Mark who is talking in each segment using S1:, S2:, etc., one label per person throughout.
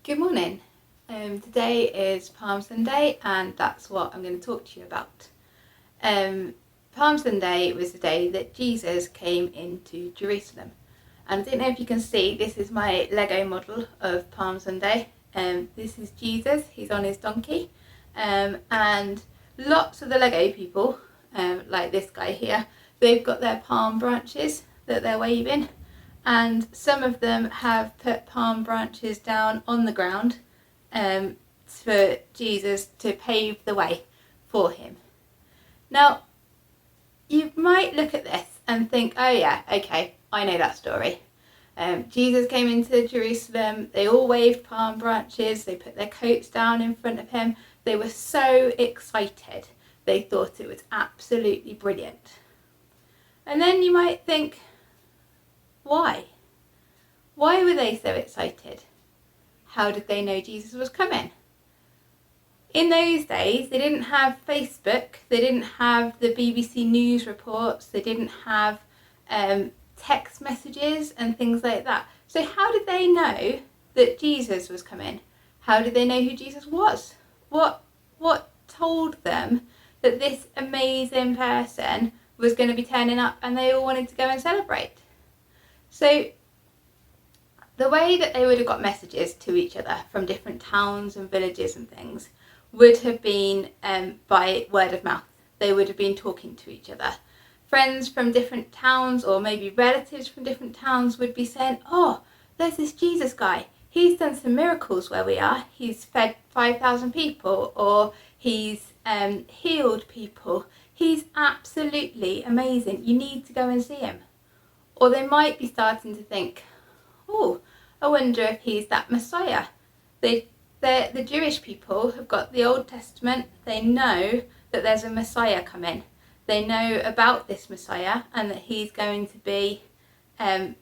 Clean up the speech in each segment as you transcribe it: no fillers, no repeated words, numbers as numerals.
S1: Good morning. Today is Palm Sunday and that's what I'm going to talk to you about. Palm Sunday was the day that Jesus came into Jerusalem. And I don't know if you can see, this is my Lego model of Palm Sunday. This is Jesus, he's on his donkey. And lots of the Lego people, like this guy here, they've got their palm branches that they're waving. And some of them have put palm branches down on the ground for Jesus to pave the way for him. Now, you might look at this and think, oh yeah, okay, I know that story. Jesus came into Jerusalem, they all waved palm branches, they put their coats down in front of him. They were so excited. They thought it was absolutely brilliant. And then you might think, why? Why were they so excited? How did they know Jesus was coming? In those days, they didn't have Facebook, they didn't have the BBC News reports, they didn't have text messages and things like that. So how did they know that Jesus was coming? How did they know who Jesus was? What told them that this amazing person was going to be turning up and they all wanted to go and celebrate? So the way that they would have got messages to each other from different towns and villages and things would have been by word of mouth. They would have been talking to each other. Friends from different towns or maybe relatives from different towns would be saying, oh, there's this Jesus guy. He's done some miracles where we are. He's fed 5,000 people or he's healed people. He's absolutely amazing. You need to go and see him. Or they might be starting to think, oh, I wonder if he's that Messiah. The Jewish people have got the Old Testament. They know that there's a Messiah coming. They know about this Messiah and that he's going to be a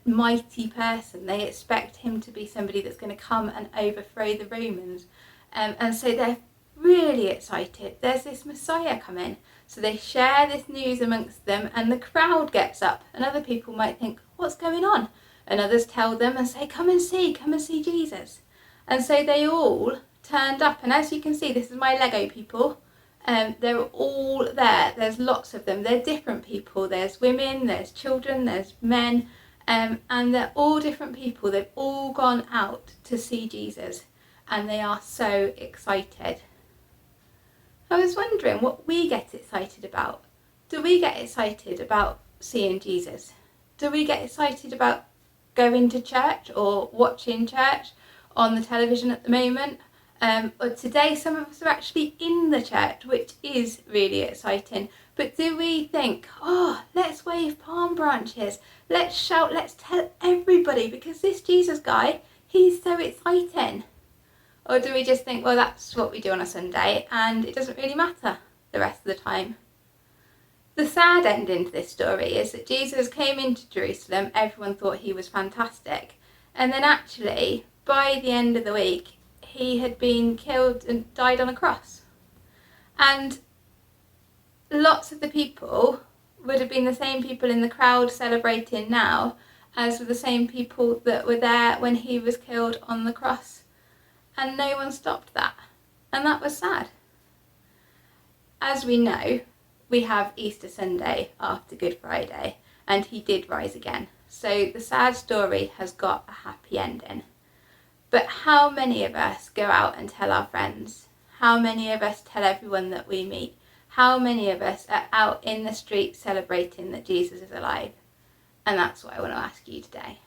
S1: mighty person. They expect him to be somebody that's going to come and overthrow the Romans. And so they're really excited. There's this Messiah coming. So they share this news amongst them and the crowd gets up and other people might think, what's going on? And others tell them and say, come and see Jesus. And so they all turned up. And as you can see, this is my Lego people. They're all there. There's lots of them. They're different people. There's women, there's children, there's men. And they're all different people. They've all gone out to see Jesus. And they are so excited. I was wondering what we get excited about. Do we get excited about seeing Jesus? Do we get excited about going to church or watching church on the television at the moment? Or today some of us are actually in the church, which is really exciting. But do we think, oh, let's wave palm branches, let's shout, let's tell everybody because this Jesus guy, he's so exciting? Or do we just think, well, that's what we do on a Sunday and it doesn't really matter the rest of the time? The sad ending to this story is that Jesus came into Jerusalem, everyone thought he was fantastic, and then actually, by the end of the week, he had been killed and died on a cross. And lots of the people would have been the same people in the crowd celebrating now as were the same people that were there when he was killed on the cross. And no one stopped that. And that was sad. As we know, we have Easter Sunday after Good Friday, and he did rise again. So the sad story has got a happy ending. But how many of us go out and tell our friends? How many of us tell everyone that we meet? How many of us are out in the street celebrating that Jesus is alive? And that's what I want to ask you today.